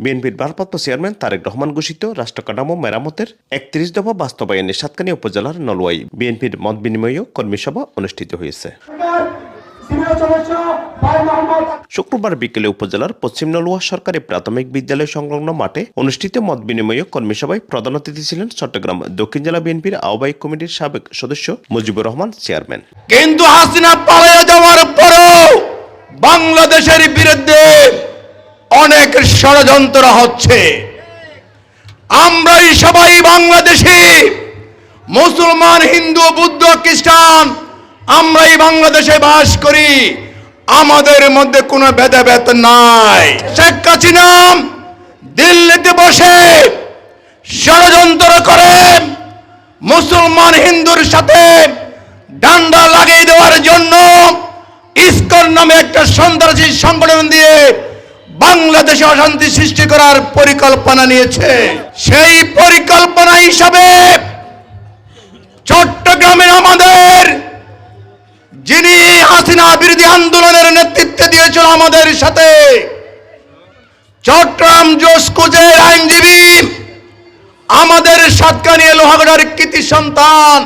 বিএনপির ভারপ্রাপ্ত চেয়ারম্যান তারেক রহমান ঘোষিত রাষ্ট্র কাঠামো মেরামতের ৩১ দফা বাস্তবায়নে সাতকানিয়া উপজেলার নলওয়াই বিএনপির মত বিনিময় ও কর্মী সভা অনুষ্ঠিত হয়েছে। শুক্রবার বিকেলে উপজেলার পশ্চিম নলুয়া সরকারি প্রাথমিক বিদ্যালয় সংলগ্ন মাঠে অনুষ্ঠিত মত বিনিময় ও কর্মী সভায় প্রধান অতিথি ছিলেন চট্টগ্রাম দক্ষিণ জেলা বিএনপির আহ্বায়ক কমিটির সাবেক সদস্য মুজিবুর রহমান চেয়ারম্যান। কিন্তু হাসিনা পালিয়ে যাওয়ার পরও বাংলাদেশের বিরুদ্ধে অনেক ষড়যন্ত্র হচ্ছে। আমরাই সবাই বাংলাদেশি, মুসলমান, হিন্দু, বুদ্ধ, খ্রিস্টান, আমরাই বাংলাদেশে বাস করি, আমাদের মধ্যে কোনো ভেদাভেদ নাই। শেখ হাসিনা দিল্লিতে বসে ষড়যন্ত্র করে মুসলমান হিন্দুর সাথে ডান্ডা লাগিয়ে দেওয়ার জন্য ইসকন নামে একটা সন্ত্রাসী সংগঠন দিয়ে বাংলাদেশে অশান্তি সৃষ্টি করার পরিকল্পনা নিয়েছে। সেই পরিকল্পনা হিসাবে চট্টগ্রামে আমাদের যিনি হাসিনা বিরোধী আন্দোলনের নেতৃত্ব দিয়েছিল আমাদের সাথে, চট্টগ্রাম জোসকুজের আইনজীবী, আমাদের সাতকানিয়া লোহাগড়ার কৃতি সন্তান,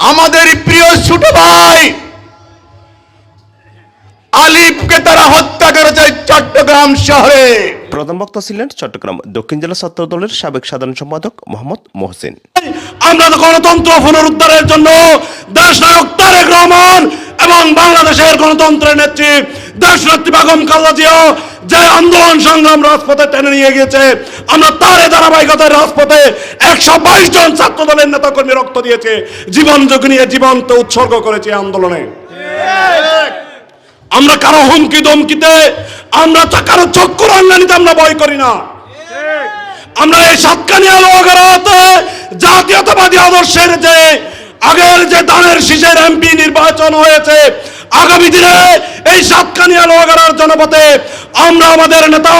আমাদের প্রিয় ছোট ভাই আলিফকে তারা হত্যা করেছে চট্টগ্রাম শহরে। প্রধান বক্তা ছিলেন চট্টগ্রাম দক্ষিণ জেলা ছাত্র দলের সাবেক সাধারণ সম্পাদক মোহাম্মদ মহসিন। আমরা তো গণতন্ত্র পুনরুদ্ধারের জন্য দেশনায়ক তারেক রহমান এবং বাংলাদেশের গণতন্ত্রের নেত্রী দেশনেত্রী বেগম খালেদা জিয়া যে আন্দোলন সংগ্রাম রাজপথে টেনে নিয়ে গিয়েছে, আমরা তার ধারাবাহিকতার রাজপথে 122 জন ছাত্র দলের নেতাকর্মী রক্ত দিয়েছে, জীবন ঝুঁকি নিয়ে জীবন্ত উৎসর্গ করেছে আন্দোলনে। আমরা কারো হুমকি দমকিতে, আমরা কারো চক্কর আনলানিতে আমরা ভয় করি না। আমরা এই সাতকানিয়া লোহাগড়াতে জাতীয়তাবাদী আদর্শের যে আগের যে ধানের শীষের এমপি নির্বাচন হয়েছে, আগামী দিনে এই সাতকানিয়া লোহাগড়ার জনপথে আমরা আমাদের নেতা,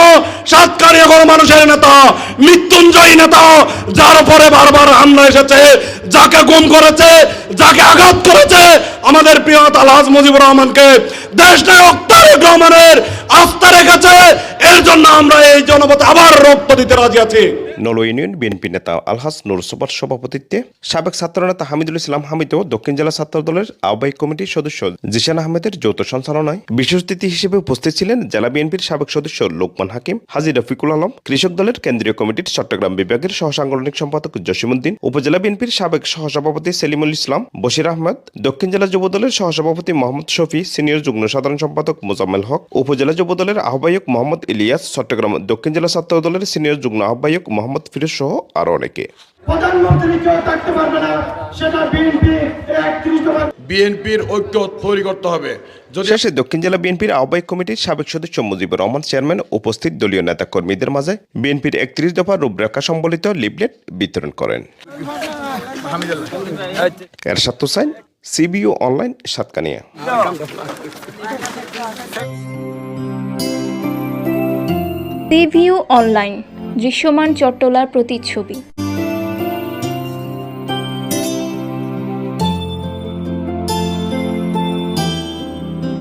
সাতকানিয়া গণমানুষের নেতা, মৃত্যুঞ্জয়ী নেতা, যার উপরে বারবার হামলা এসেছে, যাকে গুম করেছে, যাকে আঘাত করেছে, আমাদের প্রিয় আলহাজ মুজিবুর রহমানকে দেশনায়ক তারেক রহমানের আস্থা রেখেছে। এর জন্য আমরা এই জনপথে আবার রক্ত দিতে রাজি আছি। নলওয়া ইউনিয়ন বিএনপি নেতা আলহাজ নুর সোবার সভাপতিত্বে সাবেক ছাত্র নেতা হামিদুল ইসলাম হামিদ ও দক্ষিণ জেলা ছাত্র দলের আহ্বায়ক কমিটির সদস্য জিশান আহমেদের যৌথ সঞ্চালনায় বিশেষ অতিথি হিসেবে উপস্থিত ছিলেন জেলা বিএনপির সাবেক সদস্য লোকমান হাকিম, হাজী রফিকুল আলম, কৃষক দলের কেন্দ্রীয় কমিটির চট্টগ্রাম বিভাগের সহসাংগঠনিক সম্পাদক জসিমউদ্দিন, উপজেলা বিএনপির সাবেক সহসভাপতি সেলিমুল ইসলাম, বশির আহমেদ, দক্ষিণ জেলা যুব দলের সহসভাপতি মোহাম্মদ শফি, সিনিয়র যুগ্ম সাধারণ সম্পাদক মোজাম্মেল হক, উপজেলা যুব দলের আহ্বায়ক মোহাম্মদ ইলিয়াস, চট্টগ্রাম দক্ষিণ জেলা ছাত্র দলের সিনিয়র যুগ্ম আহ্বায়ক মোহাম্মদ ফিরোজ সহ আরো অনেকে। বিএনপির ঐক্য তৈরি করতে হবে। শেষে দক্ষিণ জেলা বিএনপির আহ্বায়ক কমিটির সাবেক সদস্য মুজিবুর রহমান চেয়ারম্যান উপস্থিত দলীয় নেতা কর্মীদের মাঝে বিএনপির ৩১ দফা রূপরেখা সম্বলিত লিফলেট বিতরণ করেন। এরশাদ হোসাইন, সিবিও অনলাইন, সাতকানিয়া। সিবিও অনলাইন, দৃশ্যমান চট্টলার প্রতিচ্ছবি।